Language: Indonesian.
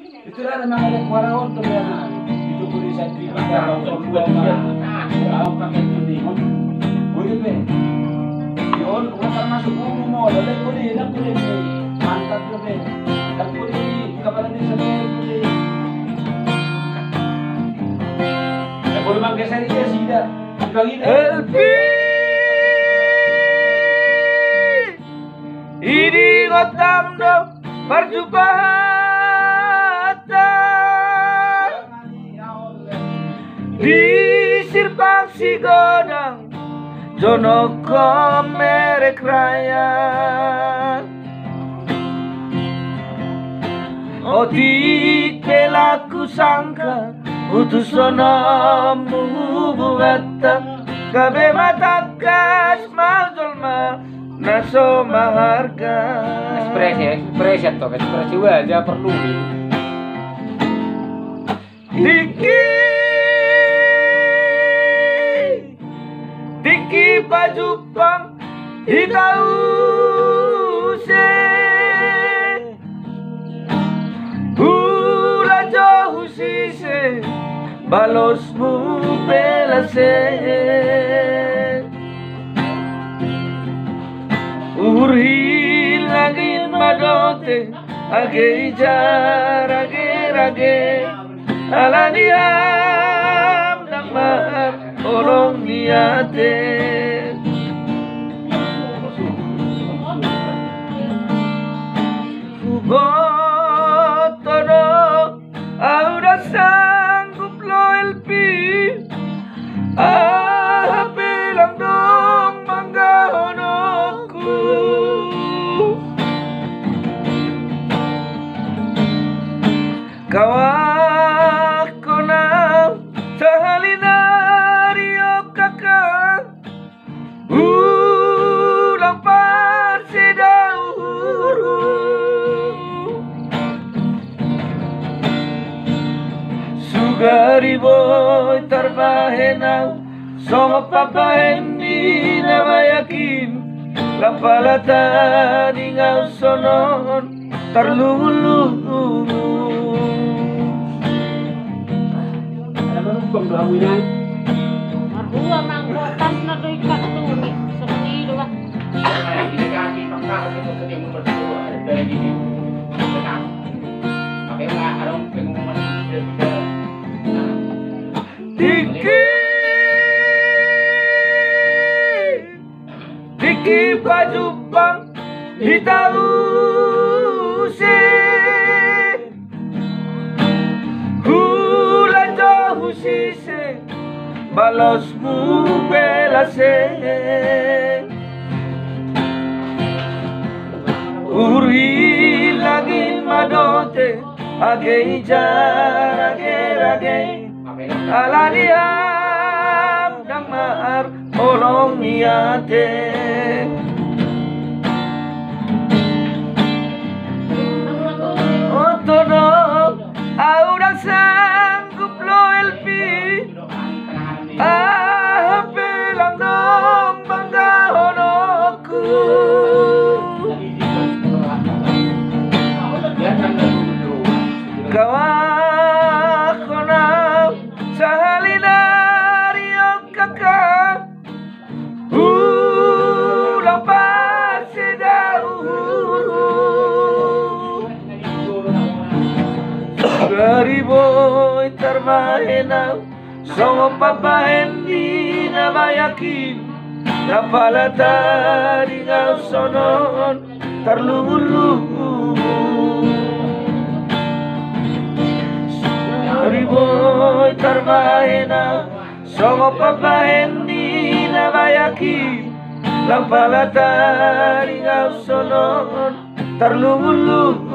Itulah memang ada kuaraon tuh ya. Itu kudu saya terima kalau perluan kalau pakai ini. Boleh be. Yon, kalau masuk guru mau, lalu kudu mantap tuh be. Tak kudu kapan ini sampai kudu. Ya boleh manggeser dia sih dah. Elpi ini gotam do perjumpaan di Sirpang Sigodang Jonoko merek raya Otik pelaku sangka utus sonomu buata kabe matakas mazolma naso maharga ekspresi atau ekspresi wajah perlu Tiki pajupang hitau se Hula jauh sise balosmu pelase Urhi lagi madote age jar age alaniam nakmar olong niate Kubotono auda sanggup lo elpi bilang dong mangga honoku Kawak ko na sa halinario kakak ulang parsidahuru Sugari boy tarbahenang Songo papahen di nama yakin Lampalatan ingaw sonon Tarlulu Kung lawinan. Marhua mangkotas na do'y katuni sa kanilo ba? Hindi kasi pagkakasya mo sa tingin mo dahil hindi okay mga anong pengumuman Tiki pajupang hitau se Hula jauh sise balosmu pelase Urhi lagi madote age jar age alaniam nang maar olong niate Otono auda sanggup lo elpi bilang dong bangga honoku Kawak ko na sa halinario kakak ulang parsidahuru Sugari boy tarmahenang Songo papahen di nama yakin Napalatan ingaw sonon Tarlulu Riboy tarbahenang Songo papahen di nama yakin Lampalatan ingaw sonon Tarlulu